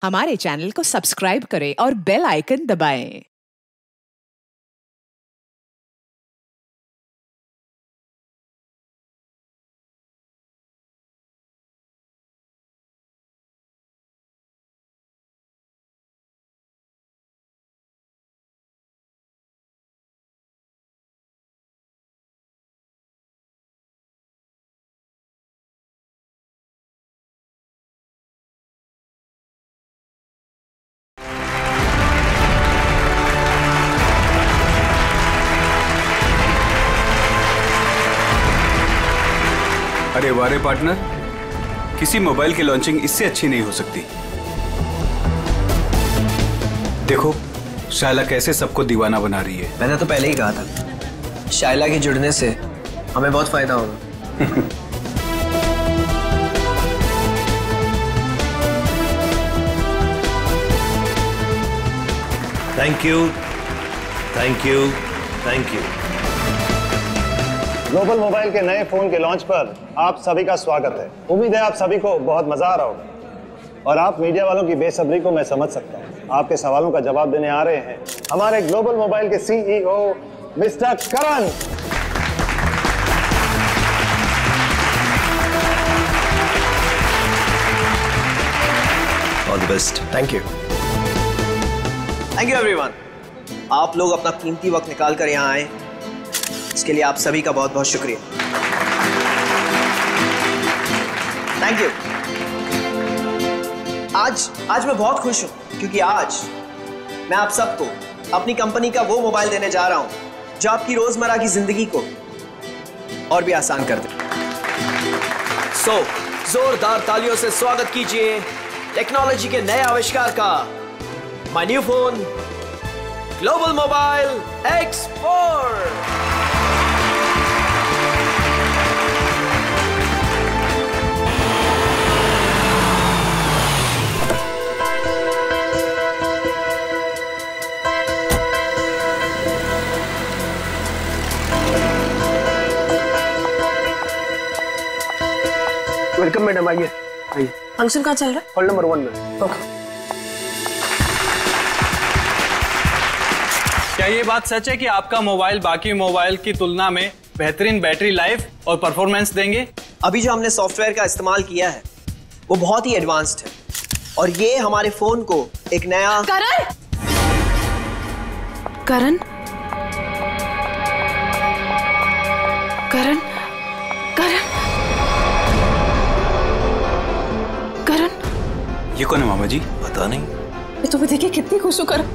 हमारे चैनल को सब्सक्राइब करें और बेल आइकन दबाएं। अरे वारे पार्टनर, किसी मोबाइल की लॉन्चिंग इससे अच्छी नहीं हो सकती। देखो शायला कैसे सबको दीवाना बना रही है। मैंने तो पहले ही कहा था, शायला के जुड़ने से हमें बहुत फायदा होगा। Thank you, thank you, thank you. Global mobile के नए फोन के लॉन्च पर आप सभी का स्वागत है। उम्मीद है आप सभी को बहुत मजा आ रहा होगा और आप मीडिया वालों की बेसब्री को मैं समझ सकता हूं। आपके सवालों का जवाब देने आ रहे हैं हमारे ग्लोबल मोबाइल के CEO mister Karan. All the best. Thank you everyone. आप लोग अपना कीमती वक्त निकाल कर यहाँ आए, इसके लिए आप सभी का बहुत बहुत शुक्रिया। Thank you. आज मैं बहुत खुश हूं क्योंकि आज मैं आप सबको अपनी कंपनी का वो मोबाइल देने जा रहा हूं जो आपकी रोजमर्रा की जिंदगी को और भी आसान कर दे। जोरदार तालियों से स्वागत कीजिए टेक्नोलॉजी के नए आविष्कार का, my new phone global mobile X4। Welcome madam, आइए आइए। फंक्शन कहाँ चल रहा है? हॉल नंबर 1 में। ओके। क्या ये बात सच है कि आपका मोबाइल बाकी मोबाइल की तुलना में बेहतरीन बैटरी लाइफ और परफॉर्मेंस देंगे? अभी जो हमने सॉफ्टवेयर का इस्तेमाल किया है वो बहुत ही एडवांस्ड है और ये हमारे फोन को एक नया करण करण करण करण करण ये कौन है मामा जी? पता नहीं। मैं तुम्हें देखे कितनी खुश हूँ करण,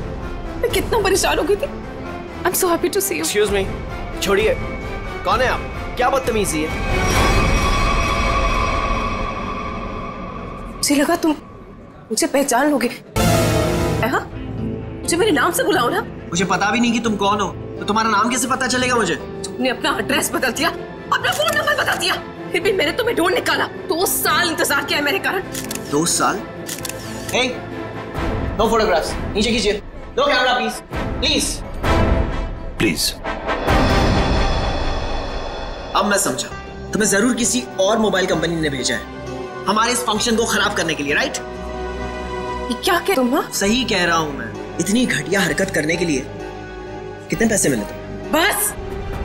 मैं कितना परेशान हो गई थी। I am so happy to see you. Excuse me, छोड़िए, कौन है आप? क्या बदतमीजी है? मुझे लगा तुम मुझे पहचान लोगे। हाँ, मुझे मेरे नाम से बुलाओ ना। मुझे पता भी नहीं कि तुम कौन हो, तो तुम्हारा नाम कैसे पता चलेगा मुझे? तुमने अपना एड्रेस बदल दिया, अपना फोन नंबर बदल दिया, फिर भी मैंने तुम्हें ढूंढ निकाला। 2 साल इंतजार किया है मेरे कारण। 2 साल? Hey, no photographs. नीचे खींचिए। No camera, please. Please. Please. अब मैं समझा, तुम्हें जरूर किसी और मोबाइल कंपनी ने भेजा है हमारे इस फंक्शन को खराब करने के लिए, राइट? ये क्या कह तुम? हाँ? सही कह रहा हूं मैं। इतनी घटिया हरकत करने के लिए कितने पैसे मिले थे? बस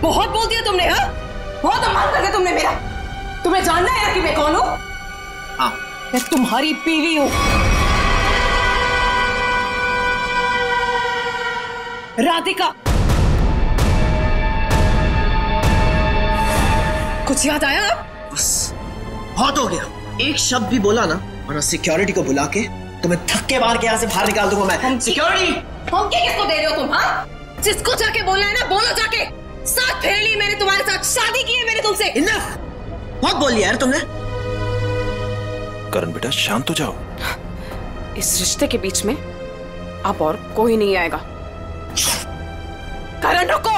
बहुत बोल दिया तुमने। हाँ, बहुत अपमान कर दिया तुमने मेरा। तुम्हें जानना है कि मैं कौन हूँ? हाँ, मैं तुम्हारी बीवी हूँ, राधिका। कुछ याद आया? बस बहुत हो गया। एक शब्द भी बोला ना, वरना सिक्योरिटी को बुला के तुम्हें धक्के मार के यहाँ से बाहर निकाल दूंगा मैं। सिक्योरिटी! धमकी किसको दे रहे हो तुम? हाँ, जिसको जाके बोलना है ना बोलो जाके। साथ फेर ली मैंने तुम्हारे साथ, शादी की है मैंने तुमसे। इनफ! बहुत बोल लिया यार तुमने। करण बेटा शांत हो जाओ। इस रिश्ते के बीच में अब और कोई नहीं आएगा। करण रुको।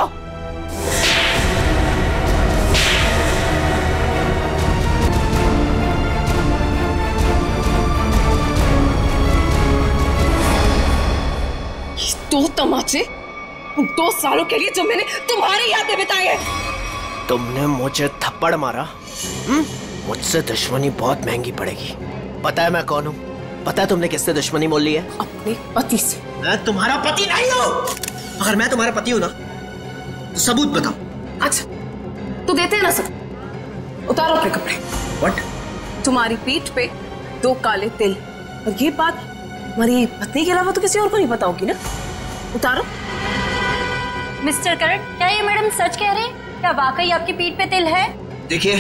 ये 2 तमाचे उन 2 सालों के लिए जो मैंने तुम्हारे याद में बिताए हैं। तुमने मुझे थप्पड़ मारा, मुझसे दुश्मनी बहुत महंगी पड़ेगी। पता है मैं कौन हूँ? पता है तुमने किससे दुश्मनी मोल ली है? अपने पति से। मैं तुम्हारा पति नहीं हूँ। अगर मैं तुम्हारा पति हूँ ना तो सबूत बताओ। अच्छा तो देते हैं ना सब। उतारो अपने कपड़े। व्हाट? तुम्हारी पीठ पे 2 काले तिल, और ये बात हमारी पत्नी के अलावा तो किसी और को नहीं पता होगी ना। उतारो। मिस्टर करण, क्या ये मैडम सच कह रहे हैं? क्या वाकई आपकी पीठ पे तिल है? देखिए,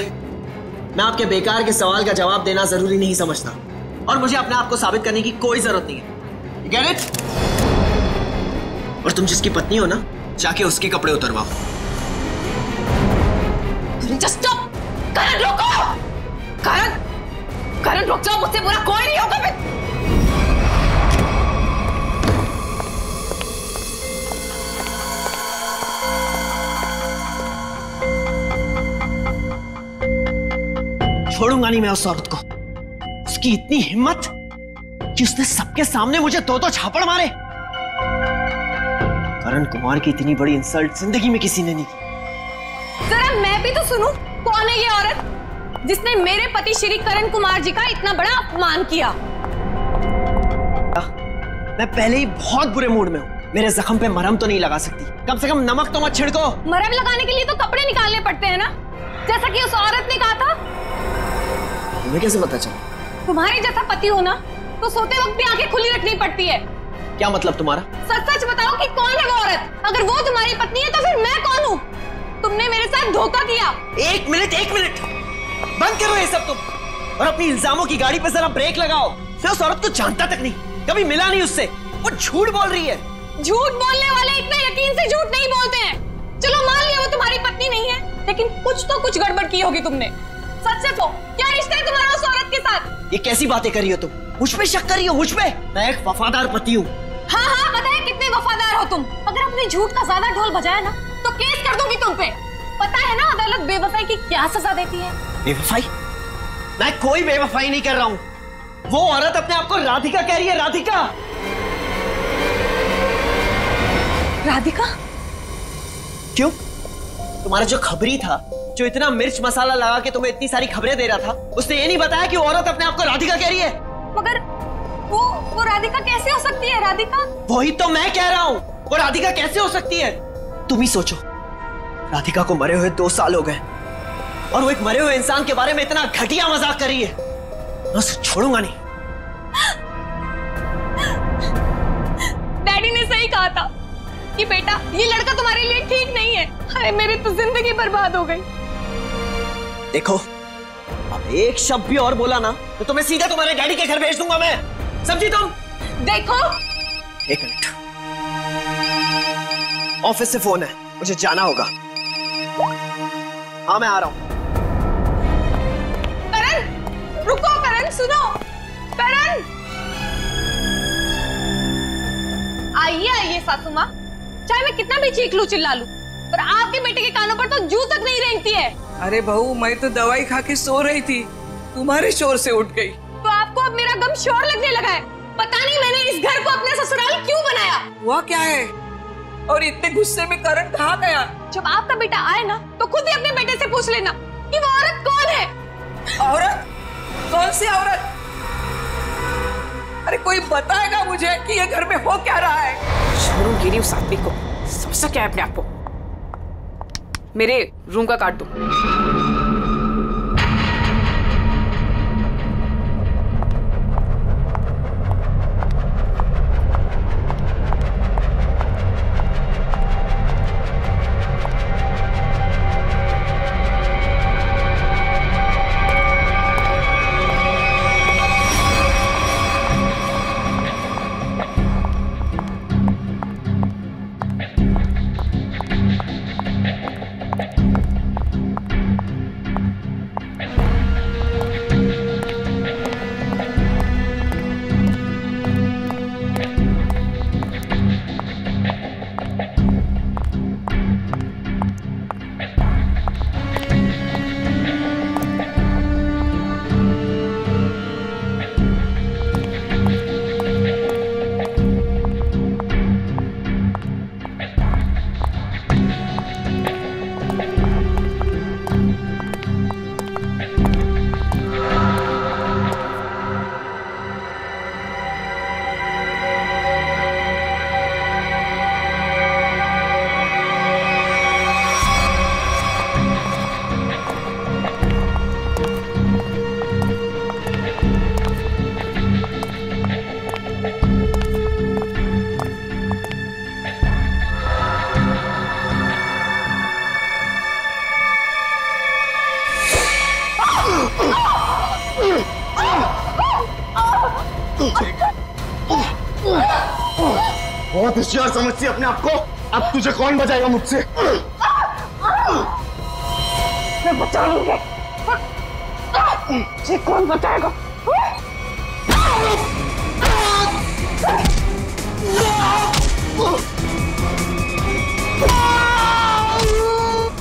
मैं आपके बेकार के सवाल का जवाब देना जरूरी नहीं समझता, और मुझे अपने आप को साबित करने की कोई जरूरत नहीं है। Get it? और तुम जिसकी पत्नी हो ना, जाके उसके कपड़े उतरवाओ। Just stop! करण रोको! करण रुक जाओ, मुझसे बुरा कोई नहीं होगा। छोड़ूंगा नहीं मैं उस औरत को। उसकी इतनी हिम्मत कि उसने सबके सामने मुझे 2 झापड़ मारे। करण कुमार की इतनी बड़ी इंसल्ट जिंदगी में किसी ने नहीं की। जरा मैं भी तो सुनूं, कौन है ये औरत जिसने मेरे पति श्री करण कुमार जी का इतना बड़ा अपमान किया? मैं पहले ही बहुत बुरे मूड में हूँ। मेरे जख्म पे मरहम तो नहीं लगा सकती, कम से कम नमक तो मत छिड़को। मरहम लगाने के लिए तो कपड़े निकालने पड़ते हैं ना, जैसा कि उस औरत ने कहा था। तुम्हें कैसे पता चला? तुम्हारे जैसा पति हो ना तो सोते वक्त भी आंखें खुली रखनी पड़ती है। क्या मतलब तुम्हारा? सच सच बताओ कि कौन है वो औरत? अगर वो तुम्हारी पत्नी है तो फिर मैं कौन हूँ? तुमने मेरे साथ धोखा किया। एक मिनट बंद करो ये सब तुम, और अपनी इल्जामों की गाड़ी पे जरा ब्रेक लगाओ। मैं उस औरत को जानता तक नहीं, कभी मिला नहीं उससे। वो झूठ बोल रही है। झूठ बोलने वाले इतने यकीन से झूठ नहीं बोलते हैं। चलो मान लिया वो तुम्हारी पत्नी नहीं है, लेकिन कुछ गड़बड़ की होगी तुमने। सच से तो क्या रिश्ता है तुम्हारा उस औरत के साथ? ये कैसी बातें कर रही हो तुम? मुझ पे शक कर रही हो? मुझ पे? मैं एक वफादार पति हूँ। हाँ पता है कितने वफादार हो तुम। अगर अपने झूठ का ज्यादा ढोल बजाया ना तो केस कर दूंगी तुम पे। पता है ना अदालत बेवफाई की क्या सजा देती है? बेवफाई? मैं कोई बेवफाई नहीं कर रहा हूँ। वो औरत अपने आप को राधिका कह रही है। राधिका? क्यों? तुम्हारा जो खबरी था, जो इतना मिर्च मसाला लगा के तुम्हें इतनी सारी खबरें दे रहा था, उसने ये नहीं बताया कि वो औरत अपने आप को राधिका कह रही है। मगर वो राधिका कैसे हो सकती है? राधिका? वही तो मैं कह रहा हूँ, वो राधिका कैसे हो सकती है? तुम ही सोचो, राधिका को मरे हुए 2 साल हो गए, और वो एक मरे हुए इंसान के बारे में इतना घटिया मजाक कर रही है। मैं उसे छोड़ूंगा नहीं। डैडी ने सही कहा था कि बेटा ये लड़का तुम्हारे लिए ठीक नहीं है। हाय मेरी तो जिंदगी बर्बाद हो गई। देखो, अब एक शब्द भी और बोला ना तो तुम्हें सीधा तुम्हारे डैडी के घर भेज दूंगा मैं। समझी तुम? देखो, एक मिनट, ऑफिस से फोन है, मुझे जाना होगा। हाँ मैं आ रहा हूं। करण रुको, करण सुनो, करण। आइए सासू माँ, चाहे मैं कितना भी चीख लूं चिल्ला लूं, पर आपके बेटे के कानों पर तो जू तक नहीं रेंगती है। अरे बहू, मैं तो दवाई खा के सो रही थी, तुम्हारे शोर से उठ गई। तो आपको अब मेरा गम शोर लगने लगा है। पता नहीं मैंने इस घर को अपने ससुराल क्यों बनाया। हुआ क्या है? और इतने गुस्से में करण कहाँ गया? जब आपका बेटा आए ना तो खुद ही अपने बेटे से पूछ लेना कि वो औरत कौन है। औरत? कौन सी औरत? अरे कोई बताएगा मुझे कि ये घर में हो क्या रहा है? छोड़ूंगी नहीं उस आदमी को। समझता क्या है अपने आप को? मेरे रूम का काट दो। बहुत होशियार समझती है अपने आप को। अब तुझे कौन बचाएगा मुझसे? मैं बचा लूंगा। मुझे कौन बचाएगा?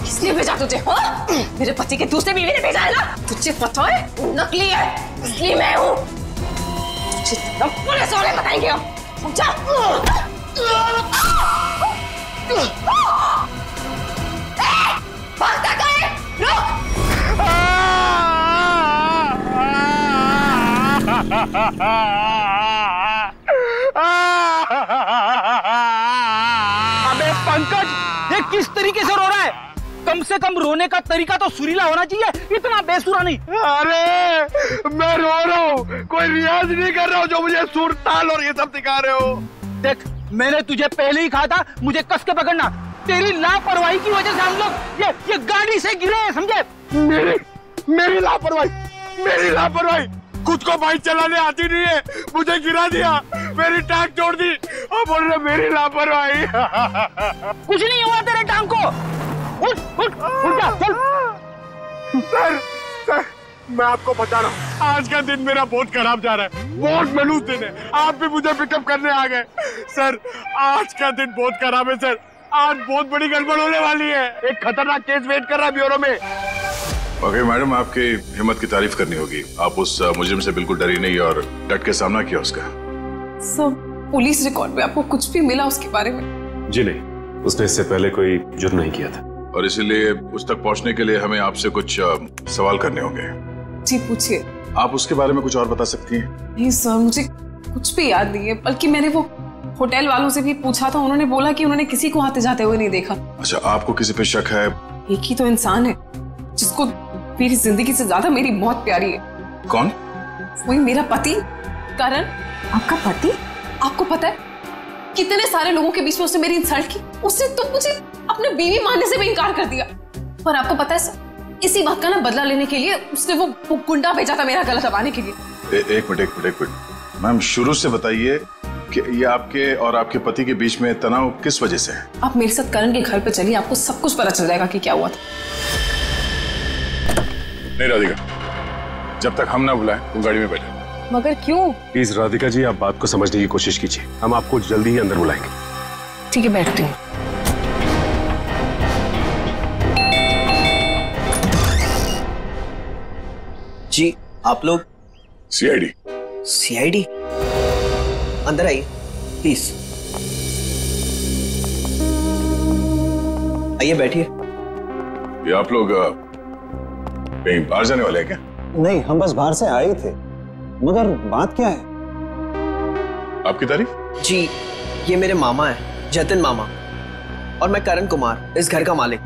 किसने भेजा तुझे? हाँ? मेरे पति के दूसरे बीवी ने भेजा है ना? तुझे पता है नकली है, इसलिए मैं हूँ। तुझे पुलिस वाले बताएंगे हम, समझा? भागता कहाँ है? रुक! अबे पंकज, ये किस तरीके से रो रहा है? कम से कम रोने का तरीका तो सुरीला होना चाहिए, इतना बेसुरा नहीं। अरे मैं रो रहा हूँ, कोई रियाज नहीं कर रहा हूँ जो मुझे सुर ताल और ये सब सिखा रहे हो। देख, मैंने तुझे पहले ही कहा था मुझे कस के पकड़ना। तेरी लापरवाही की वजह से हम लोग ये गाड़ी से गिरे हैं, समझे? मेरी लापरवाही खुद को बाइक चलाने आती नहीं है, मुझे गिरा दिया, मेरी टांग तोड़ दी और बोल रहे मेरी लापरवाही। कुछ नहीं हुआ तेरे टांग को। उठ जा, चल। सर, मैं आपको बता रहा हूँ, आज का दिन मेरा बहुत खराब जा रहा है, बहुत मनूस दिन है। आप भी मुझे पिकअप करने आ गए। सर, आज का दिन बहुत खराब है सर, आज बहुत बड़ी गड़बड़ होने वाली है। एक खतरनाक केस वेट कर रहा है ब्यूरो में। ओके मैडम, आपकी हिम्मत की तारीफ करनी होगी। आप उस मुजरिम से बिल्कुल डरी नहीं और डट के सामना किया उसका। सब पुलिस रिकॉर्ड में आपको कुछ भी मिला उसके बारे में? जी नहीं, उसने इससे पहले कोई जुर्म नहीं किया था। और इसीलिए उस तक पहुंचने के लिए हमें आपसे कुछ सवाल करने होंगे। जी पूछिए। आप उसके बारे में कुछ और बता सकती हैं? नहीं सर, मुझे कुछ भी याद नहीं है, बल्कि मैंने वो होटल वालों से भी पूछा था, उन्होंने बोला कि उन्होंने किसी को आते जाते हुए नहीं देखा। अच्छा, आपको किसी पे शक है? एक ही तो इंसान है जिसको मेरी जिंदगी से ज्यादा मेरी मौत प्यारी है। कौन? वही मेरा पति करण। आपका पति? आपको पता है कितने सारे लोगों के बीच में उसने मेरी इंसल्ट की। उसने तो मुझे अपने बीवी मानने से भी इनकार कर दिया। और आपको पता है सर, इसी बात का ना बदला लेने के लिए उसने वो गुंडा भेजा था मेरा गला दबाने के लिए। एक मिनट मैम, शुरू से बताइए कि ये आपके और आपके पति के बीच में तनाव किस वजह से है? आप मेरे साथ करण के घर पे चलिए, आपको सब कुछ पता चल जाएगा कि क्या हुआ था। नहीं राधिका, जब तक हम ना बुलाएं तुम गाड़ी में बैठे। मगर क्यों? प्लीज राधिका जी, आप बात को समझने की कोशिश कीजिए, हम आपको जल्दी ही अंदर बुलाएंगे। ठीक है, बैठती हूँ। जी आप लोग? सीआईडी। अंदर आइए प्लीज। आइए बैठिए। ये आप लोग कहीं बाहर जाने वाले हैं क्या? नहीं, हम बस बाहर से आए थे, मगर बात क्या है? आपकी तारीफ? जी, ये मेरे मामा है, जतिन मामा, और मैं करण कुमार, इस घर का मालिक।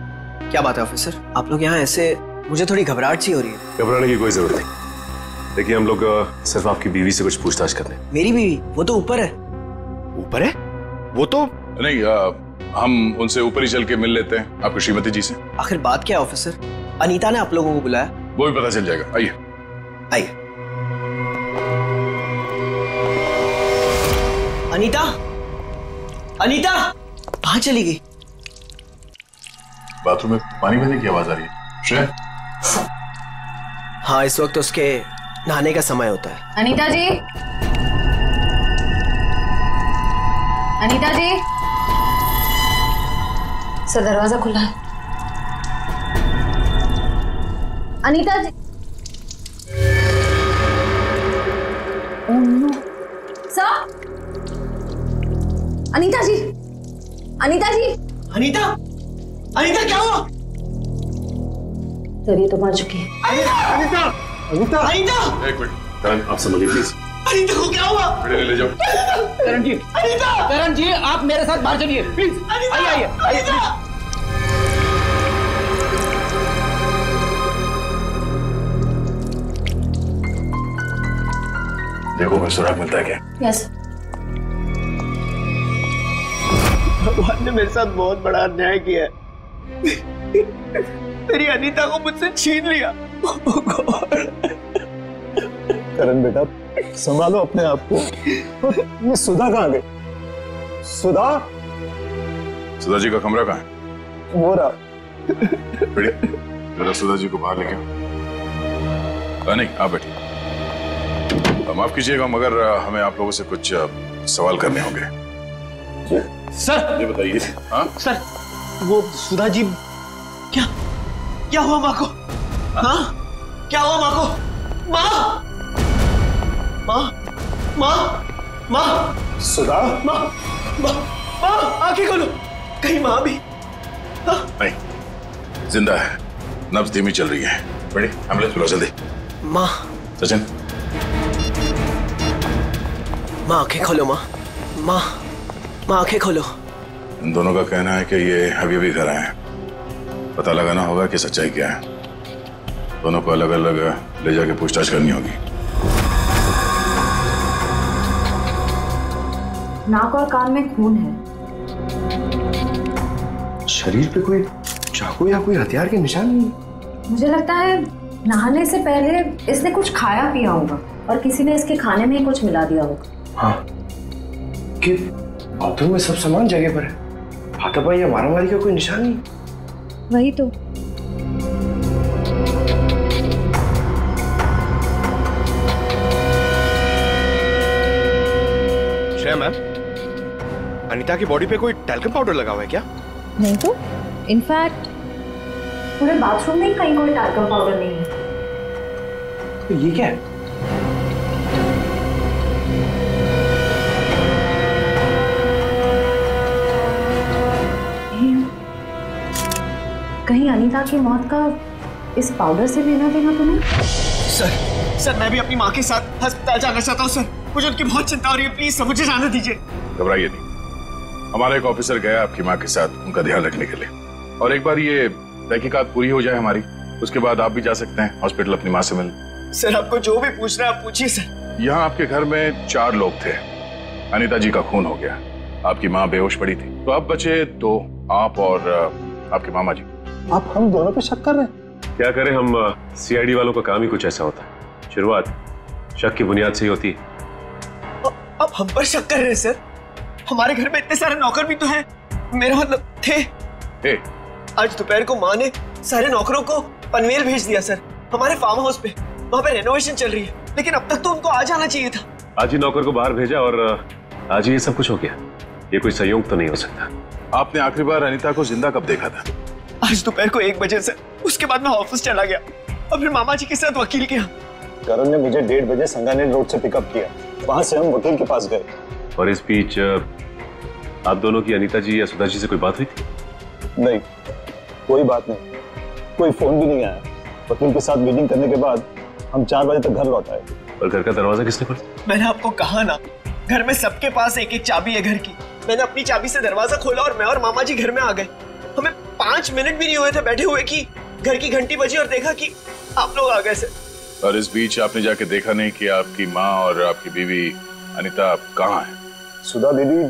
क्या बात है ऑफिसर, आप लोग यहाँ ऐसे? मुझे थोड़ी घबराहट सी हो रही है। घबराने की कोई जरूरत नहीं। देखिए, हम लोग सिर्फ आपकी बीवी से कुछ पूछताछ करते हैं। मेरी बीवी? वो तो ऊपर है। ऊपर है? वो तो नहीं, हम उनसे ऊपर ही चल के मिल लेते हैं, आपकी श्रीमती जी से। आखिर बात क्या है ऑफिसर? अनीता ने आप लोगों को बुलाया। वो भी पता चल जाएगा, आइए। आइए। अनीता, अनीता कहाँ चली गई? बाथरूम में पानी बहने की आवाज आ रही है। श्रेया? हाँ, इस वक्त उसके नहाने का समय होता है। अनीता जी, अनीता जी। सर, दरवाजा खुला है। अनीता जी। सर, अनीता जी, अनीता जी। अनीता, अनीता क्या हुआ? सर, ये तो मर चुकी है। अनीता, अनीता, अनीता। एक मिनट, करण आप समझिए प्लीज। अनीता को क्या हुआ? ले जाओ। करण जी, अनीता, करण जी, आप मेरे साथ बाहर चलिए प्लीज। आइए, आइए। देखो कोई सुराग मिलता है क्या? यस। भगवान ने मेरे साथ बहुत बड़ा अन्याय किया है। मेरी अनीता को मुझसे छीन लिया। करण बेटा, संभालो अपने आप को। ये सुधा कहाँ गई? सुधा? सुधा जी का कमरा कहाँ है? वो रहा। बढ़िया, जरा सुधा जी को बाहर लेके आओ। नहीं, आप बैठिए। माफ कीजिएगा मगर हमें आप लोगों से कुछ सवाल करने होंगे। सर ये बताइए। हाँ सर, वो सुधा जी क्या हुआ माँ को? हाँ, क्या हुआ माँ को? माँ, माँ, माँ, माँ, सुधा, माँ, माँ, माँ, आंखें खोलो, कहीं माँ भी? नहीं, जिंदा है, नब्ज धीमी चल रही है। बड़ी एम्बुलेंस बुलाओ जल्दी। माँ, सचिन, माँ आंखें खोलो, माँ, माँ, माँ आंखें खोलो। इन दोनों का कहना है कि ये अभी घर आए हैं। पता लगाना होगा कि सच्चाई क्या है। दोनों को अलग अलग ले जाके पूछताछ करनी होगी। नाक और कान में खून है। शरीर पे कोई चाकू या कोई हथियार के निशान नहीं? मुझे लगता है नहाने से पहले इसने कुछ खाया पिया होगा और किसी ने इसके खाने में ही कुछ मिला दिया होगा। हाँ, कि बाथरूम में सब सामान जगह पर है, हाथापाई या मारामारी का कोई निशान नहीं। वही तो। श्रेया मैम, अनीता की बॉडी पे कोई टैल्कम पाउडर लगा हुआ है क्या? नहीं तो, इनफैक्ट पूरे बाथरूम में ही कहीं कोई टैल्कम पाउडर नहीं है। तो ये क्या है? कहीं अनीता की मौत का इस पाउडर से लेना देना तो नहीं? सर, मैं भी अपनी माँ के साथ अस्पताल जाना चाहता हूँ सर। मुझे उनकी बहुत चिंता हो रही है, प्लीज सर मुझे जाने दीजिए। घबराइए नहीं, हमारा एक ऑफिसर गया आपकी माँ के साथ उनका ध्यान रखने के लिए। और एक बार ये तहकीकात पूरी हो जाए हमारी, उसके बाद आप भी जा सकते हैं हॉस्पिटल अपनी माँ से मिलने। सर आपको जो भी पूछना है आप पूछिए सर। यहाँ आपके घर में 4 लोग थे। अनीता जी का खून हो गया, आपकी माँ बेहोश पड़ी थी, तो अब बचे 2, आप और आपके मामा जी। आप हम दोनों पे शक कर रहे हैं? क्या करें, हम सीआईडी वालों का काम ही कुछ ऐसा होता है। शुरुआत शक की बुनियाद से ही होती है। अब हम पर शक कर रहे हैं सर? हमारे घर में इतने सारे नौकर भी तो हैं। मेरा मतलब थे। आज दोपहर को माँ ने सारे नौकरों को पनवेल भेज दिया सर, हमारे फार्म हाउस पे। वहाँ पे रेनोवेशन चल रही है, लेकिन अब तक तो उनको आ जाना चाहिए था। आज ही नौकर को बाहर भेजा और आज ही ये सब कुछ हो गया। ये कोई संयोग तो नहीं हो सकता। आपने आखिरी बार अनीता को जिंदा कब देखा था? आज दोपहर को 1 बजे से। उसके बाद मैं ऑफिस चला गया और फिर मामा जी के साथ वकील के यहाँ। करण ने मुझे 1:30 बजे संगानेर रोड से पिकअप किया, वहां से हम वकील के पास गए। और इस बीच आप दोनों की अनीता जी या सुधा जी से कोई बात हुई थी? नहीं, कोई बात नहीं, कोई फोन भी नहीं आया। वकील के साथ मीटिंग करने के बाद हम 4 बजे तक घर लौट आए। और घर का दरवाजा किसने खोला? मैंने आपको कहा ना, घर में सबके पास एक एक चाबी है घर की। मैंने अपनी चाबी से दरवाजा खोला और मैं और मामा जी घर में आ गए। हमें 5 मिनट भी नहीं हुए थे बैठे हुए कि घर की घंटी बजी और देखा कि आप लोग आ गए सर। और इस बीच आपने जाके देखा नहीं कि आपकी माँ और आपकी बीवी अनीता कहाँ है? सुधा दीदी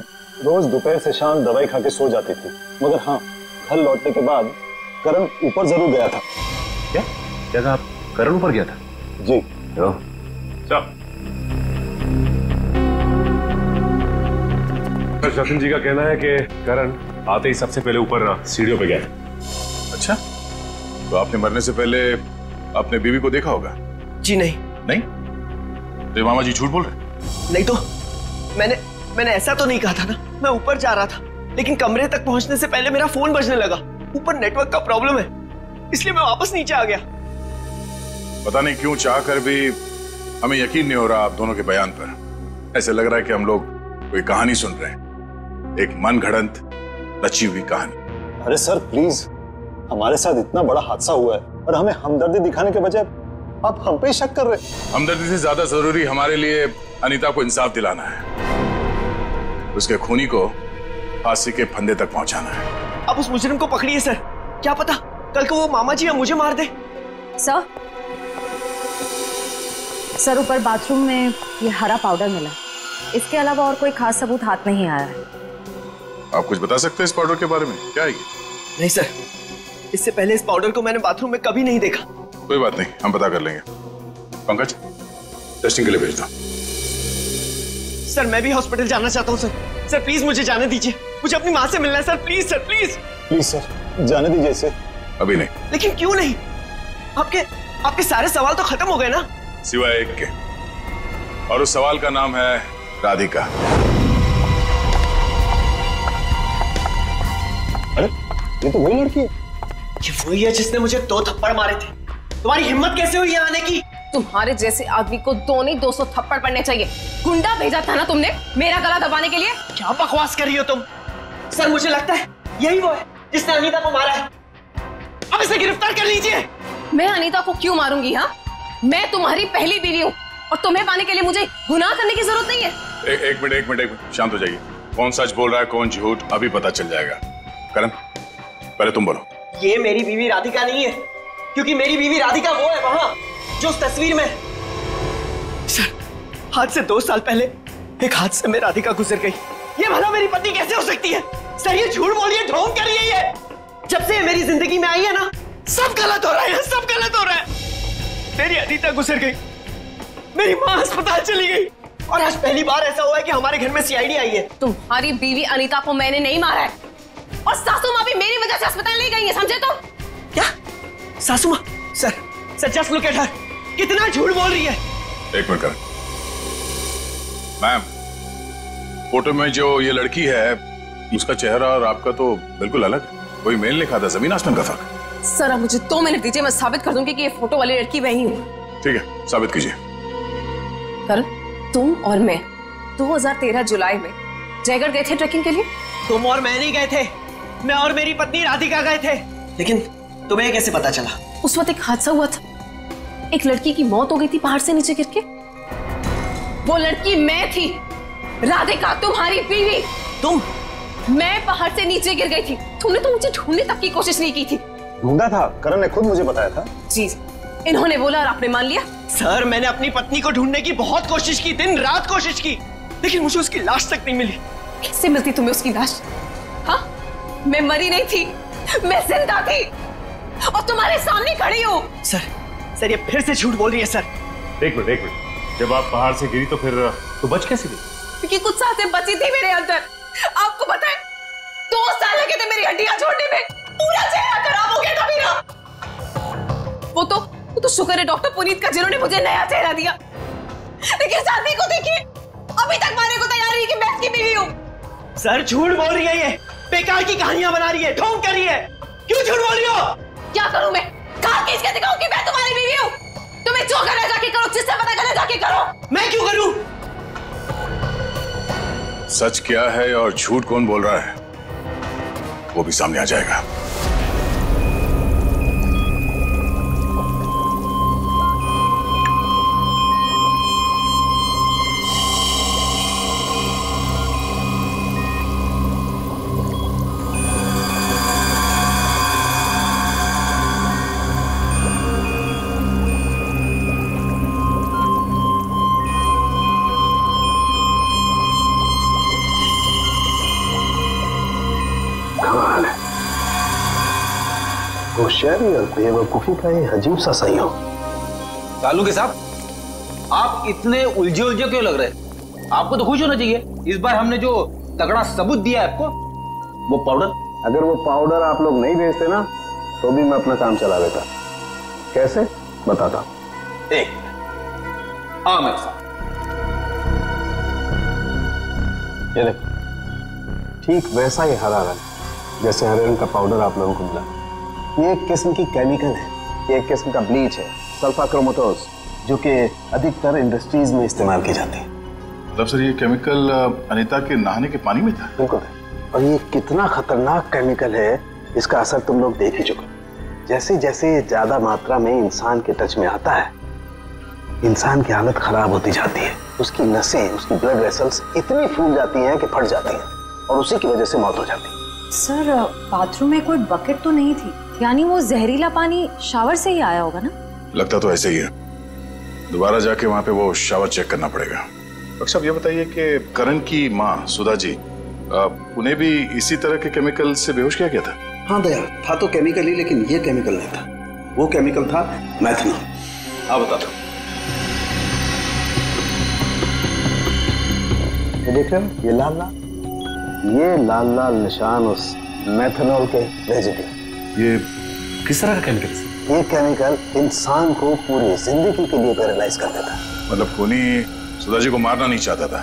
रोज दोपहर से शाम दवाई खा के सो जाती थी, मगर हाँ, घर लौटने के बाद करण ऊपर जरूर गया था। क्या कहा आप? करण ऊपर गया था? जी। सचिन जी का कहना है कि करण आते ही सबसे पहले ऊपर सीढ़ियों पे गया। अच्छा, तो आपने मरने से पहले अपने बीवी को देखा होगा? जी नहीं। नहीं? तो मामा जी झूठ बोल रहे? नहीं तो मैंने ऐसा तो नहीं कहा था ना। मैं ऊपर जा रहा था, लेकिन कमरे तक पहुंचने से पहले मेरा फोन बजने लगा। ऊपर नेटवर्क का प्रॉब्लम है, इसलिए मैं वापस नीचे आ गया। पता नहीं क्यों चाह कर भी हमें यकीन नहीं हो रहा आप दोनों के बयान पर। ऐसे लग रहा है कि हम लोग कोई कहानी सुन रहे हैं, एक मनगढ़ंत रची हुई कहानी। अरे सर प्लीज, हमारे साथ इतना बड़ा हादसा हुआ है और हमें हमदर्दी दिखाने के बजाय आप हम पे शक कर रहे हैं। हमदर्दी से ज्यादा जरूरी हमारे लिए अनीता को इंसाफ दिलाना है, उसके खूनी को फांसी के फंदे तक पहुंचाना है। अब उस मुजरिम को पकड़िए सर, क्या पता कल को वो मामा जी या मुझे मार दे। सर ऊपर बाथरूम में ये हरा पाउडर मिला, इसके अलावा और कोई खास सबूत हाथ नहीं आया है। आप कुछ बता सकते हैं इस पाउडर के बारे में? क्या है ये? नहीं सर, इससे पहले इस पाउडर को मैंने बाथरूम में कभी नहीं देखा। कोई बात नहीं, हम पता कर लेंगे। पंकज, टेस्टिंग के लिए भेज दो। सर मैं भी हॉस्पिटल जाना चाहता हूँ सर। सर प्लीज मुझे जाने दीजिए, मुझे अपनी माँ से मिलना है sir. Please sir, please please sir जाने दीजिए इसे। अभी नहीं। लेकिन क्यों नहीं? आपके सारे सवाल तो खत्म हो गए ना, सिवाय एक के, और उस सवाल का नाम है राधिका। अरे ये तो वही लड़की है। ये वही है जिसने मुझे 2 थप्पड़ मारे थे। तुम्हारी हिम्मत कैसे हुई यहाँ आने की? तुम्हारे जैसे आदमी को 2 नहीं 200 थप्पड़ पड़ने चाहिए। गुंडा भेजा था ना तुमने मेरा गला दबाने के लिए? क्या बकवास कर रही हो तुम? सर मुझे लगता है यही वो है जिसने अनीता को मारा है। अब इसे गिरफ्तार कर लीजिए। मैं अनीता को क्यों मारूंगी? हाँ, मैं तुम्हारी पहली बीवी हूँ और तुम्हें पाने के लिए मुझे गुनाह करने की जरूरत नहीं है। एक मिनट शांत हो जाइए। कौन सच बोल रहा है कौन झूठ अभी पता चल जाएगा। करण पहले तुम बोलो। ये मेरी बीवी राधिका नहीं है, क्योंकि मेरी बीवी राधिका वो है वहां जो उस तस्वीर में। सर आज से 2 साल पहले एक हादसे में राधिका गुजर गई। ये भला मेरी पत्नी कैसे हो सकती है? सर ये झूठ बोल रही है, ढोंग कर रही है ये। जब से मेरी जिंदगी में आई है ना, सब गलत हो रहा है, सब गलत हो रहा है। मेरी अनीता गुजर गई, मेरी माँ अस्पताल चली गई, और आज पहली बार ऐसा हुआ है कि हमारे घर में सीआईडी आई है। तुम्हारी बीवी अनीता को मैंने नहीं मारा है, और सासू माँ भी मेरी वजह से अस्पताल ले गई है, समझे? तो क्या सासू माँ? Sir just look at her, कितना झूठ बोल रही है। एक मिनट करण। मैम, फोटो में जो ये लड़की है उसका चेहरा और आपका तो बिल्कुल अलग। कोई मेल नहीं खाता, जमीन आसमान का फर्क। सर अब मुझे 2 मिनट दीजिए, मैं साबित कर दूंगी कि ये फोटो वाली लड़की वही हूँ। ठीक है, साबित कीजिए। करण, तुम और मैं 2013 जुलाई में जयगढ़ गए थे ट्रैकिंग के लिए। तुम और मैं नहीं गए थे, मैं और मेरी पत्नी राधिका गए थे। लेकिन तुम्हें कैसे पता चला? उस वक्त एक हादसा हुआ था, एक लड़की की मौत हो गई थी पहाड़ से नीचे गिर के। वो लड़की मैं थी, राधिका तुम्हारी बीवी। तुम? मैं पहाड़ से नीचे गिर गई थी, तुमने तो मुझे ढूंढने तक की कोशिश नहीं की थी। ढूंढा था, करण ने खुद मुझे बताया था। जी, इन्होंने बोला और आपने मान लिया। सर मैंने अपनी पत्नी को ढूंढने की बहुत कोशिश की, दिन रात कोशिश की, लेकिन मुझे उसकी लाश तक नहीं मिली। कैसे मिलती तुम्हें उसकी लाश? हाँ, मैं मरी नहीं थी, मैं जिंदा थी और तुम्हारे सामने खड़ी हूँ। सर ये फिर से झूठ बोल रही है। सर एक मिनट, जब आप पहाड़ से गिरी तो फिर तो बच कैसे गई? क्योंकि कुछ सांसें बची थी मेरे अंदर। आपको पता है 2 साल लगे थे मेरी हड्डियां छोड़ने में, पूरा चेहरा खराब हो गया था मेरा। वो तो शुक्र है डॉक्टर पुनीत का जिन्होंने मुझे नया चेहरा दिया। लेकिन शादी को देखिए, अभी तक मारने को तैयार नहीं कि मैं इसकी बीवी हूँ। सर झूठ बोल रही है, ये बेकार की कहानियां बना रही है, ढोंग कर रही है। क्यों झूठ बोल रही हो? क्या करूं मैं? कहा किस के दिखाऊं कि मैं तुम्हारी बीवी हूँ? तुम्हें जो करना जाके करो, जिससे पता करना जाके करो। मैं क्यों करूं? सच क्या है और झूठ कौन बोल रहा है वो भी सामने आ जाएगा। होशियारी और बेवकूफी का ये अजीब सा संयोग। कालू के साहब, आप इतने उलझे क्यों लग रहे? आपको तो खुश होना चाहिए, इस बार हमने जो तगड़ा सबूत दिया है आपको, वो पाउडर। अगर वो पाउडर आप लोग नहीं भेजते ना तो भी मैं अपना काम चला लेता। कैसे बताता हूं। एक मेरे साथ ये देखो, ठीक वैसा ही हरा रंग जैसे हरे रंग का पाउडर आप लोगों को मिला। ये एक किस्म की केमिकल है, ये एक किस्म का ब्लीच है, सल्फा क्रोमेटोज, जो कि अधिकतर इंडस्ट्रीज में इस्तेमाल की जाती है। मतलब सर ये केमिकल अनीता के नहाने के पानी में था? बिल्कुल। और ये कितना खतरनाक केमिकल है इसका असर तुम लोग देख ही चुके। जैसे जैसे ज्यादा मात्रा में इंसान के टच में आता है, इंसान की हालत खराब होती जाती है। उसकी नसें, उसकी ब्लड वेसल्स इतनी फूल जाती हैं कि फट जाती हैं और उसी की वजह से मौत हो जाती है। सर बाथरूम में कोई बकेट तो नहीं थी, यानी वो जहरीला पानी शावर से ही आया होगा ना? लगता तो ऐसे ही है। दोबारा जाके वहां पे वो शावर चेक करना पड़ेगा। डॉक्टर साहब ये बताइए कि करण की माँ सुधा जी, उन्हें भी इसी तरह के केमिकल से बेहोश किया गया था? हाँ दया, था तो केमिकल ही, लेकिन ये केमिकल नहीं था। वो केमिकल था मैथनॉल। हाँ बता दो। ये देख रहे हो, ये लाल लाल, ये लाल लाल निशान उस मेथनॉल के रेजिड्यू। ये किस तरह का केमिकल है? ये केमिकल इंसान को पूरी जिंदगी के लिए पैरालाइज कर देता है। मतलब खूनी सुधा जी को मारना नहीं चाहता था,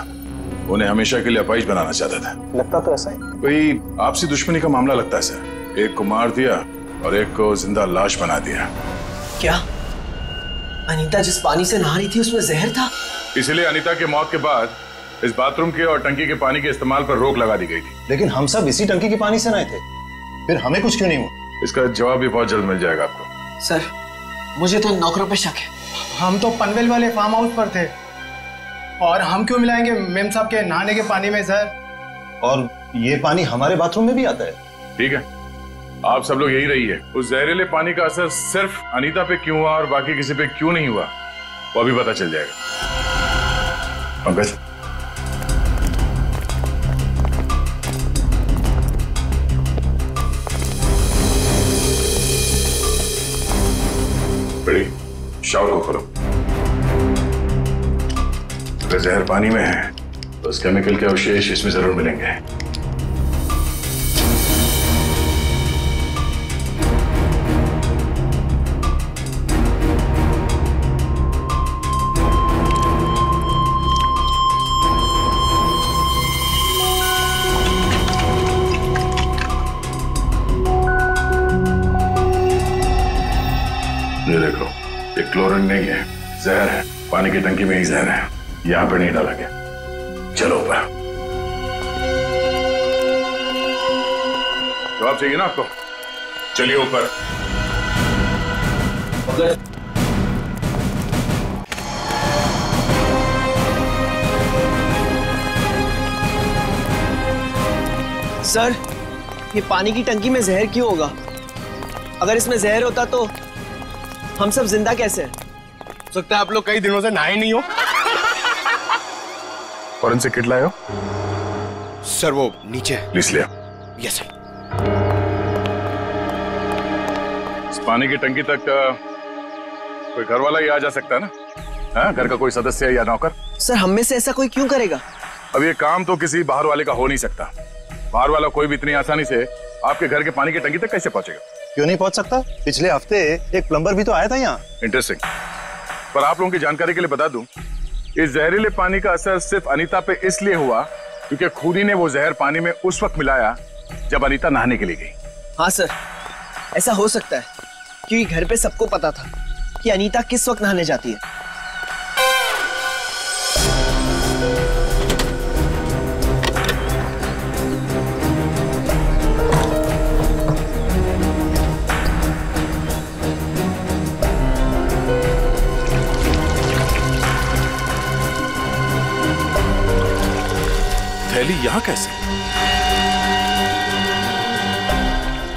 उन्हें हमेशा के लिए अपाहिज बनाना चाहता था। लगता तो ऐसा ही। कोई आपसी दुश्मनी का मामला लगता है सर। एक को मार दिया और एक को जिंदा लाश बना दिया। क्या अनीता जिस पानी से नहा रही थी उसमें जहर था? इसलिए अनीता की मौत के बाद इस बाथरूम के और टंकी के पानी के इस्तेमाल पर रोक लगा दी गई थी। लेकिन हम सब इसी टंकी के पानी से नहाए थे, फिर हमें कुछ क्यों नहीं हुआ? इसका जवाब भी बहुत जल्द मिल जाएगा आपको। सर मुझे तो नौकरों पे शक है। हम तो पनवेल वाले फार्म हाउस पर थे, और हम क्यों मिलाएंगे मेम साहब के नहाने के पानी में सर? और ये पानी हमारे बाथरूम में भी आता है। ठीक है, आप सब लोग यही रहिए। उस जहरीले पानी का असर सिर्फ अनीता पे क्यों हुआ और बाकी किसी पे क्यों नहीं हुआ, वो अभी पता चल जाएगा। पंकज, बड़ी शावर को खोलो। अगर जहर पानी में है तो उस केमिकल के अवशेष इसमें जरूर मिलेंगे। ये देखो, ये क्लोरीन नहीं है, जहर है। पानी की टंकी में ही जहर है, यहां पर नहीं डाला गया। चलो ऊपर। जवाब चाहिए ना आपको? चलिए ऊपर। सर ये पानी की टंकी में जहर क्यों होगा? अगर इसमें जहर होता तो हम सब जिंदा कैसे हैं? हो सकता है आप लोग कई दिनों से नहाए नहीं हो। फॉरेंसिक किट लाए हो? सर वो नीचे। प्लीज लिया। Yes sir. इस पानी की टंकी तक कोई घर वाला ही आ जा सकता है ना? हाँ, घर का कोई सदस्य या नौकर? सर हम में से ऐसा कोई क्यों करेगा? अब ये काम तो किसी बाहर वाले का हो नहीं सकता। बाहर वाला कोई भी इतनी आसानी से आपके घर के पानी की टंकी तक कैसे पहुंचेगा? क्यों नहीं पहुंच सकता? पिछले हफ्ते एक प्लम्बर भी तो आया था यहाँ। इंटरेस्टिंग। पर आप लोगों की जानकारी के लिए बता दूं, इस जहरीले पानी का असर सिर्फ अनीता पे इसलिए हुआ क्योंकि खूनी ने वो जहर पानी में उस वक्त मिलाया जब अनीता नहाने के लिए गई। हाँ सर, ऐसा हो सकता है क्योंकि घर पे सबको पता था कि अनीता किस वक्त नहाने जाती है। थैली यहाँ कैसे?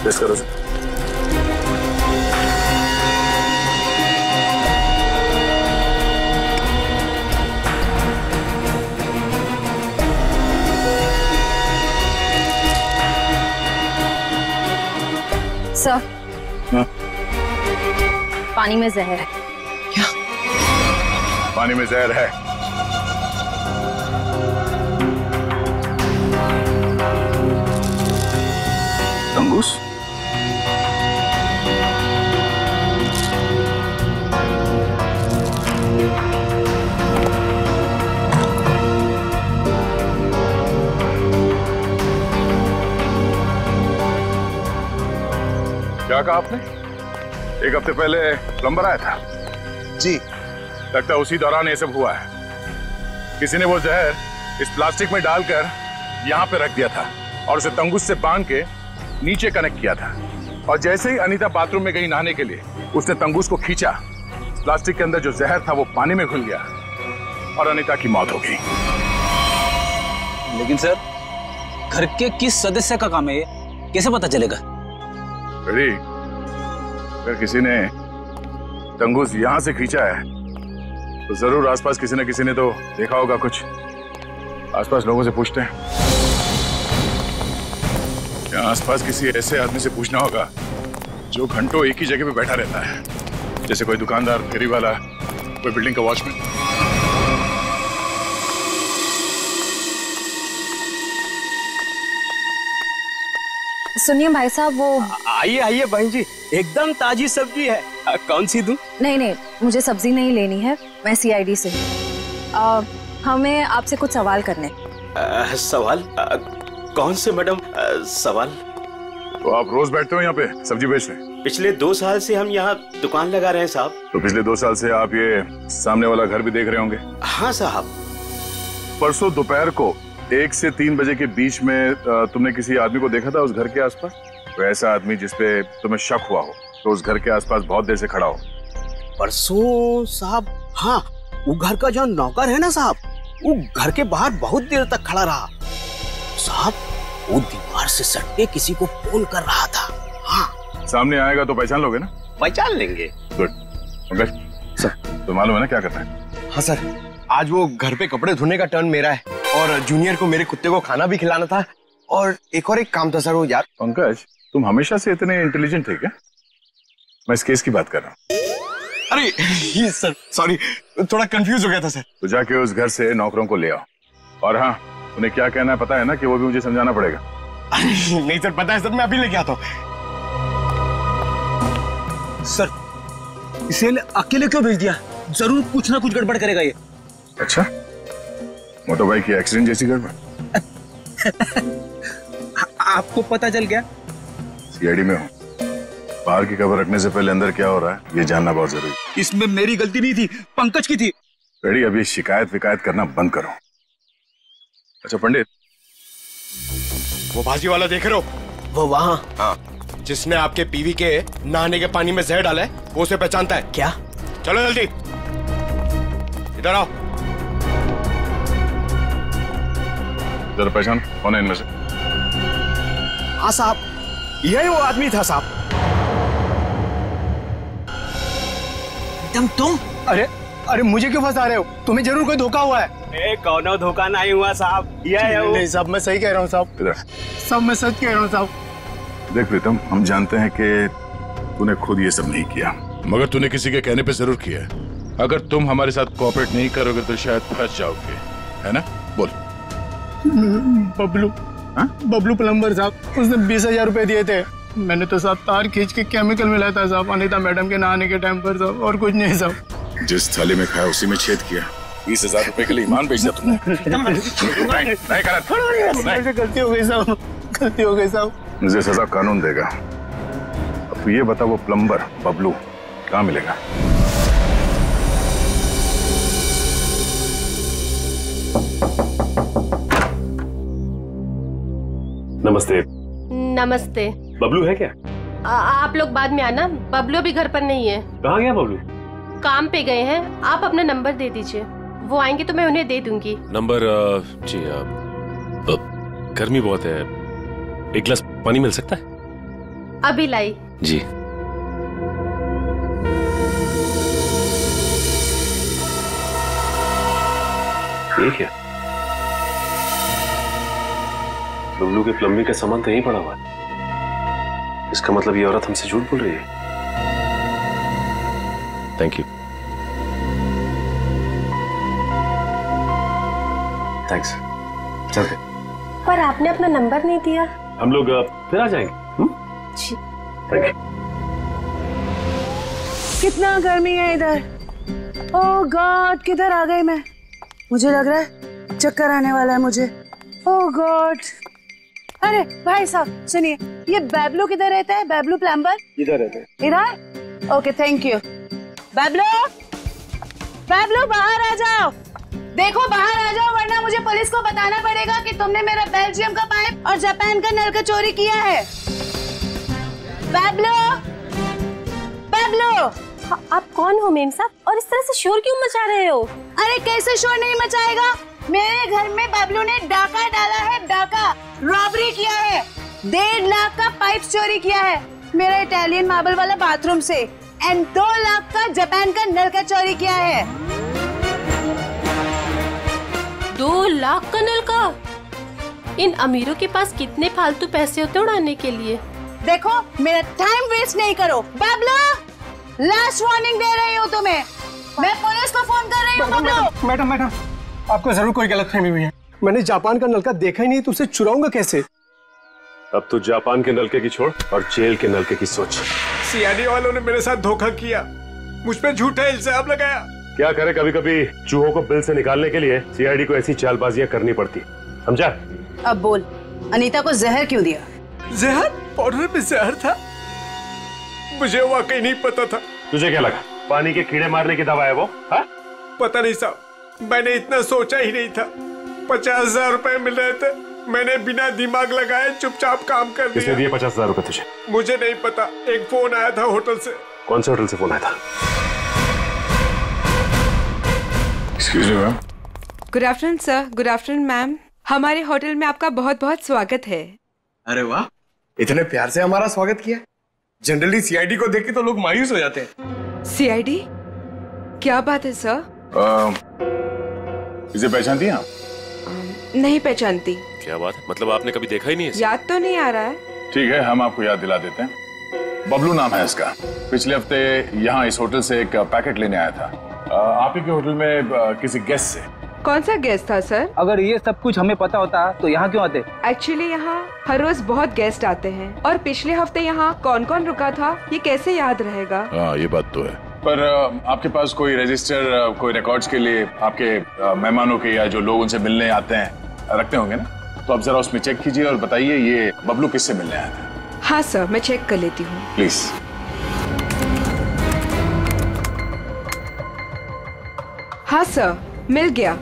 टेस्ट करो सर। सर, पानी में जहर है। क्या? पानी में जहर है? तंगूस? क्या कहा आपने? एक हफ्ते पहले प्लम्बर आया था? जी। लगता है उसी दौरान ये सब हुआ है। किसी ने वो जहर इस प्लास्टिक में डालकर यहाँ पे रख दिया था और उसे तंगूस से बांध के नीचे कनेक्ट किया था। और जैसे ही अनीता बाथरूम में गई नहाने के लिए, उसने तंगूस को खींचा। प्लास्टिक के अंदर जो जहर था वो पानी में घुल गया और अनीता की मौत हो गई। लेकिन सर, घर के किस सदस्य का काम है ये? कैसे पता चलेगा? अरे, अगर किसी ने तंगूस यहां से खींचा है तो जरूर आसपास किसी न किसी ने तो देखा होगा कुछ। आसपास लोगों से पूछते हैं। या आसपास किसी ऐसे आदमी से पूछना होगा जो घंटों एक ही जगह पे बैठा रहता है, जैसे कोई दुकानदार, फेरी वाला, कोई बिल्डिंग का वॉचमैन। सुनिए भाई साहब, वो आइए आइए बहन जी, एकदम ताजी सब्जी है। कौन सी दूं? नहीं, मुझे सब्जी नहीं लेनी है, मैं सीआईडी से हूँ। हमें आपसे कुछ सवाल करने। सवाल? कौन से मैडम सवाल? तो आप रोज बैठते हो यहाँ पे सब्जी बेचने? पिछले 2 साल से हम यहाँ दुकान लगा रहे हैं साहब। तो पिछले 2 साल से आप ये सामने वाला घर भी देख रहे होंगे? हाँ साहब। परसों दोपहर को 1 से 3 बजे के बीच में तुमने किसी आदमी को देखा था उस घर के आसपास? तो ऐसा आदमी जिसपे तुम्हें शक हुआ हो तो उस घर के आसपास बहुत देर से खड़ा हो। परसों साहब, हाँ, वो घर का जो नौकर है ना साहब, वो घर के बाहर बहुत देर तक खड़ा रहा साहब। वो दीवार से सट के किसी को फोन कर रहा था। हाँ, सामने आएगा तो पहचान लोगे ना? पहचान लेंगे। गुड। पंकज सर, तो मालूम है ना क्या करना है? हाँ सर, आज वो घर पे कपड़े धोने का टर्न मेरा है और जूनियर को मेरे कुत्ते को खाना भी खिलाना था और एक काम था सर वो यार। पंकज, तुम हमेशा से इतने इंटेलिजेंट थे क्या? मैं इस केस की बात कर रहा हूँ। अरे ये सर सॉरी, थोड़ा कंफ्यूज हो गया था सर। तो जाके उस घर से नौकरों को ले आओ। और हाँ, उन्हें क्या कहना है पता है ना, कि वो भी मुझे समझाना पड़ेगा। नहीं सर, पता है सर, मैं अभी लेके आता हूँ। सर, इसे अकेले क्यों भेज दिया? जरूर कुछ ना कुछ गड़बड़ करेगा ये। अच्छा, मोटर बाइक की एक्सीडेंट जैसी गड़बड़? आपको पता चल गया? सीआईडी में हूँ, बाहर की खबर रखने से पहले अंदर क्या हो रहा है ये जानना बहुत जरूरी। इसमें मेरी गलती नहीं थी, पंकज की थी। रेडी, अभी शिकायत विकायत करना बंद करो। अच्छा पंडित, वो भाजी वाला देख रहे हो? वो वहाँ? हाँ, जिसने आपके पीवी के नहाने के पानी में जहर डाला है, वो उसे पहचानता है क्या? चलो जल्दी इधर आओ। जरा पहचान कौन है इनमें से? हाँ साहब, यही वो आदमी था साहब। तुम? अरे मुझे क्यों फंसा रहे हो? तुम्हें जरूर कोई धोखा हुआ है। कौनो धोखा नहीं हुआ साहब, ये है वो। नहीं साहब, मैं सही कह रहा हूँ साहब, सब मैं सच कह रहा हूँ साहब। देख प्रीतम, हम जानते हैं कि तूने खुद ये सब नहीं किया, मगर तूने किसी के कहने पे जरूर किया है। अगर तुम हमारे साथ कोऑपरेट नहीं करोगे तो शायद फंस जाओगे, है ना? बोल। बबलू प्लम्बर साहब, उसने 20,000 रुपए दिए थे। मैंने तो साहब तार खींच के केमिकल मिलाया था साहब, अनीता मैडम के नहाने के टाइम पर साहब, और कुछ नहीं साहब। जिस थाली में खाया उसी में छेद किया। 20,000 रुपए के लिए ईमान बेच दिया तुमने। गलती हो गई साहब, गलती हो गई साहब। मुझे सजा कानून देगा। अब तू ये बता, वो प्लम्बर बबलू कहाँ मिलेगा? नमस्ते। नमस्ते। बबलू है क्या? आप लोग बाद में आना, बबलू भी घर पर नहीं है। कहाँ गया बबलू? काम पे गए हैं। आप अपना नंबर दे दीजिए, वो आएंगे तो मैं उन्हें दे दूंगी। नंबर? जी, गर्मी बहुत है, एक गिलास पानी मिल सकता है? अभी लाई। जी। ठीक है, बबलू के प्लम्बिंग का सामान तो यहीं पड़ा हुआ है। इसका मतलब ये औरत हमसे झूठ बोल रही है। Thank you. थैंक्स। चलते। पर आपने अपना नंबर नहीं दिया। हम लोग फिर आ जाएंगे। जी। Thank you. कितना गर्मी है इधर। ओह गॉड, किधर आ गई मैं? मुझे लग रहा है चक्कर आने वाला है मुझे। ओह गॉड। अरे भाई साहब सुनिए, ये बैबलू किधर रहता है? बैबलू प्लम्बर इधर रहते हैं। इधर? Okay thank you. Bablu, Bablu बाहर आ जाओ। देखो बाहर आ जाओ, वरना मुझे पुलिस को बताना पड़ेगा कि तुमने मेरा बेल्जियम का पाइप और जापान का नल का चोरी किया है। बैबलू, बैबलू। आप कौन हो मेम साहब, और इस तरह से शोर क्यों मचा रहे हो? अरे कैसे शोर नहीं मचाएगा? मेरे घर में बबलू ने डाका डाला है, डाका रॉबरी किया है। 1.5 लाख का पाइप चोरी किया है मेरा इटालियन मार्बल वाला बाथरूम से, एंड 2 लाख का जापान का नल का चोरी किया है। 2 लाख का नल का? इन अमीरों के पास कितने फालतू पैसे होते उड़ाने के लिए। देखो मेरा टाइम वेस्ट नहीं करो। बबलू, लास्ट वार्निंग दे रही हूँ तुम्हें, मैं पुलिस को फोन कर रही हूँ। बबलू। मैडम, आपको जरूर कोई गलतफहमी हुई है। मैंने जापान का नलका देखा ही नहीं, तो उसे चुराऊंगा कैसे? अब तू जापान के नलके की छोड़ और जेल के नलके की सोच। सीआईडी वालों ने मेरे साथ धोखा किया, मुझ पे झूठा इल्जाम लगाया। क्या करे, कभी कभी चूहों को बिल से निकालने के लिए सीआईडी को ऐसी चालबाजियां करनी पड़ती, समझा? अब बोल, अनीता को जहर क्यों दिया? जहर? पाउडर में जहर था? मुझे वाकई नहीं पता था। तुझे क्या लगा पानी के कीड़े मारने की दवा है वो? हा? पता नहीं साहब, मैंने इतना सोचा ही नहीं था। 50,000 रुपए मिल रहे थे, मैंने बिना दिमाग लगाए चुपचाप काम कर दिया। किसने दिए 50,000 रुपए तुझे? मुझे नहीं पता, एक फोन आया था होटल से। कौन से होटल से फोन आया था? Excuse me ma'am. Good afternoon sir. Good afternoon ma'am. हमारे होटल में आपका बहुत बहुत स्वागत है। अरे वाह, इतने प्यार से हमारा स्वागत किया। जनरली सीआईडी को देख के तो लोग मायूस हो जाते हैं। सीआईडी? क्या बात है सर? इसे पहचानती हैं आप? नहीं पहचानती। क्या बात है, मतलब आपने कभी देखा ही नहीं है? याद तो नहीं आ रहा है। ठीक है, हम आपको याद दिला देते हैं। बबलू नाम है इसका। पिछले हफ्ते यहाँ इस होटल से एक पैकेट लेने आया था आप ही के होटल में किसी गेस्ट से। कौन सा गेस्ट था सर? अगर ये सब कुछ हमें पता होता तो यहाँ क्यों आते? एक्चुअली यहाँ हर रोज बहुत गेस्ट आते हैं और पिछले हफ्ते यहाँ कौन कौन रुका था ये कैसे याद रहेगा? हाँ, ये बात तो है। पर आपके पास कोई रजिस्टर, कोई रिकॉर्ड्स के लिए आपके मेहमानों के या जो लोग उनसे मिलने आते हैं रखते होंगे ना? तो आप जरा उसमें चेक कीजिए और बताइए ये बबलू किससे मिलने आया था। हाँ सर, मैं चेक कर लेती हूँ। प्लीज। हाँ सर, मिल गया।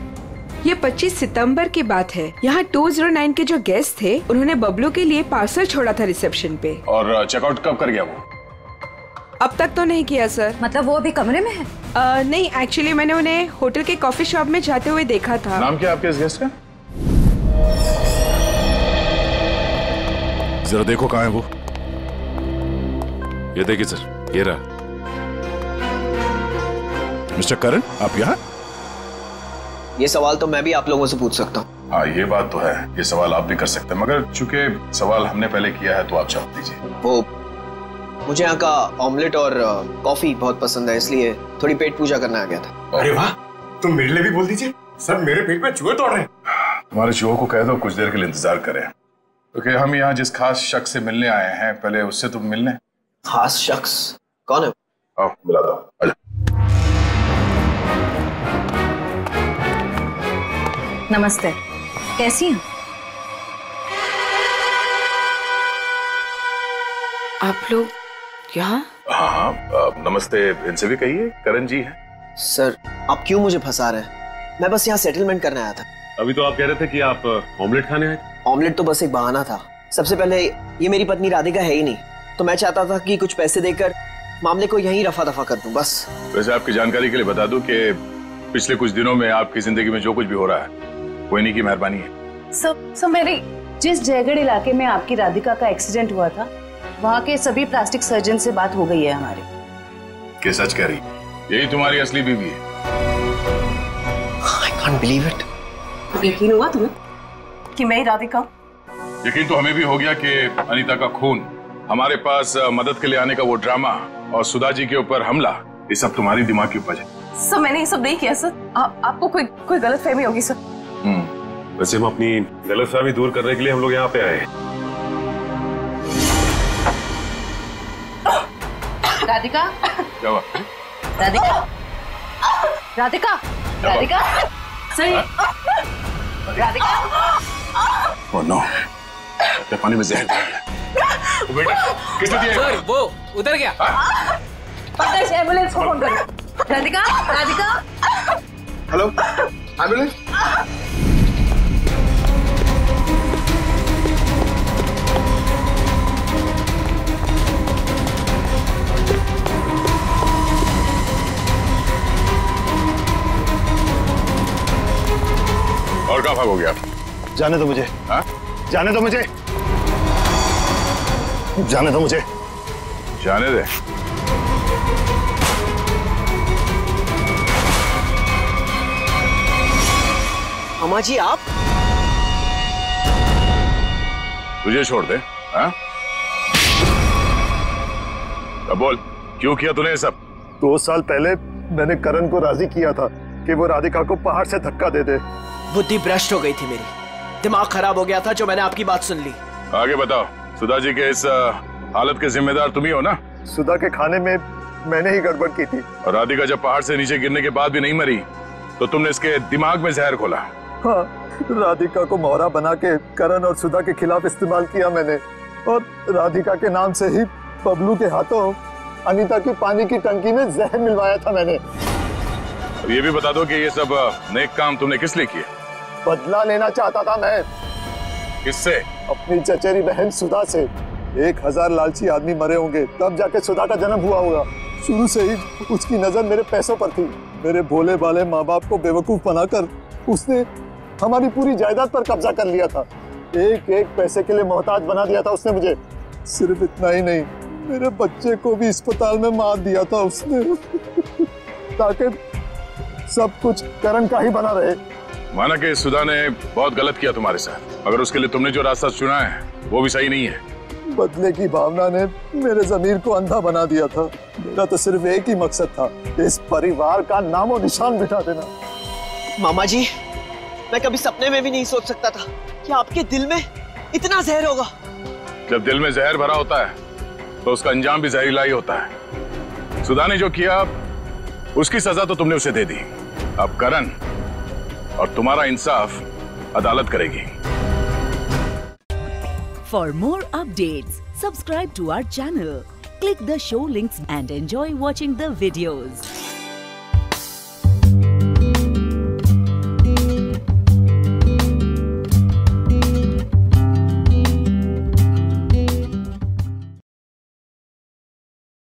ये 25 सितंबर की बात है। यहाँ 209 के जो गेस्ट थे उन्होंने बबलू के लिए पार्सल छोड़ा था रिसेप्शन पे। और चेकआउट कब कर गया वो? अब तक तो नहीं किया सर। मतलब वो अभी कमरे में है? नहीं, एक्चुअली मैंने उन्हें होटल के कॉफी शॉप में जाते हुए देखा था। नाम क्या आपके इस गेस्ट का? जरा देखो कहाँ है वो। ये देखिए सर, ये रहा। मिस्टर करण, आप यहाँ? ये सवाल तो मैं भी आप लोगों से पूछ सकता हूँ। हाँ, ये बात तो है, ये सवाल आप भी कर सकते हैं, मगर चूंकि सवाल हमने पहले किया है तो आप जवाब दीजिए। वो मुझे यहाँ का ऑमलेट और कॉफी बहुत पसंद है, इसलिए थोड़ी पेट पूजा करने आ गया था। अरे वाह, तुम मेरे लिए भी बोल दीजिए। सब मेरे पेट में चूहे तोड़ रहे हैं। तुम्हारे चूहों को कह दो कुछ देर के लिए इंतजार करें, क्योंकि हम यहाँ जिस खास शख्स से मिलने आए हैं पहले उससे तुम मिलने। खास शख्स कौन है? आओ मिला दो। आजा। नमस्ते, कैसी हैं? आप लोग यहाँ? हाँ, नमस्ते इनसे भी कहिए, करण जी है। सर, आप क्यों मुझे फंसा रहे हैं? मैं बस यहाँ सेटलमेंट करने आया था। अभी तो आप कह रहे थे कि आप ऑमलेट खाने आए थे। ऑमलेट तो बस एक बहाना था। सबसे पहले ये मेरी पत्नी राधिका है ही नहीं, तो मैं चाहता था कि कुछ पैसे देकर मामले को यहीं रफा दफा कर दूं, बस। वैसे आपकी जानकारी के लिए बता दूं कि पिछले कुछ दिनों में आपकी जिंदगी में जो कुछ भी हो रहा है वो इन्हीं की मेहरबानी है। सर मेरी जिस जयगढ़ इलाके में आपकी राधिका का एक्सीडेंट हुआ था, वहाँ के सभी प्लास्टिक सर्जन से बात हो गई है हमारी। क्या सच कह रही? यही तुम्हारी असली बीवी है? I can't believe it। यकीन हुआ तुम्हें कि मैं ही राधिका? यकीन तो हमें भी हो गया कि अनीता का खून, हमारे पास मदद के लिए आने का वो ड्रामा और सुधा जी के ऊपर हमला, ये सब तुम्हारी दिमाग की उपज है। सर, मैंने ये सब नहीं किया सर। आपको कोई गलतफहमी होगी सर। वैसे हम अपनी गलतफहमी दूर करने के लिए हम लोग यहाँ पे आए हैं। राधिका, क्या हुआ? राधिका, राधिका, राधिका, सही, राधिका। ओह नो, क्या पानी में जहर डाल दिया? बेटा, किसने दिया? सर, वो उधर गया। पता है, एम्बुलेंस को फोन करो। राधिका, राधिका। Hello, ambulance. और कहाँ भाग हो गया? जाने दो मुझे। हाँ? जाने दो मुझे। जाने दो मुझे। जाने दे। अम्मा जी, आप? तुझे छोड़ दे? हाँ? अब बोल, क्यों किया तूने ये सब? 2 साल पहले मैंने करण को राजी किया था कि वो राधिका को पहाड़ से धक्का दे दे। बुद्धि भ्रष्ट हो गई थी मेरी, दिमाग खराब हो गया था जो मैंने आपकी बात सुन ली। आगे बताओ। सुधा जी के इस हालत के जिम्मेदार तुम ही हो ना? सुधा के खाने में मैंने ही गड़बड़ की थी। और राधिका जब पहाड़ से नीचे गिरने के बाद भी नहीं मरी तो तुमने इसके दिमाग में जहर घोला। हाँ, राधिका को मोहरा बना के करण और सुधा के खिलाफ इस्तेमाल किया मैंने, और राधिका के नाम से ही बबलू के हाथों अनीता की पानी की टंकी में जहर मिलवाया था मैंने। अब ये भी बता दो कि ये सब नेक काम तुमने किस लिए किए? बदला लेना चाहता था मैं। किससे? अपनी चचेरी बहन सुधा से। 1000 लालची आदमी मरे होंगे तब जाके सुधा का जन्म हुआ होगा। शुरू से ही उसकी नजर मेरे पैसों पर थी। मेरे भोले भाले माँ बाप को बेवकूफ बनाकर उसने हमारी पूरी जायदाद पर कब्जा कर लिया था। एक एक पैसे के लिए मोहताज बना दिया था उसने मुझे। सिर्फ इतना ही नहीं, मेरे बच्चे को भी अस्पताल में मार दिया था उसने ताकि सब कुछ करण का ही बना रहे। माना कि सुधा ने बहुत गलत किया तुम्हारे साथ, मगर उसके लिए तुमने जो रास्ता चुना है वो भी सही नहीं है। बदले की भावना ने मेरे ज़मीर को अंधा बना दिया था। मेरा तो सिर्फ एक ही मकसद था, इस परिवार का नामो निशान मिटा देना। मामा जी, मैं कभी सपने में भी नहीं सोच सकता था कि आपके दिल में इतना जहर होगा। जब दिल में जहर भरा होता है तो उसका अंजाम भी जहरीला ही होता है। सुधा ने जो किया उसकी सजा तो तुमने उसे दे दी। अब करण और तुम्हारा इंसाफ अदालत करेगी। For more updates, subscribe to our channel, click the show links and enjoy watching the videos.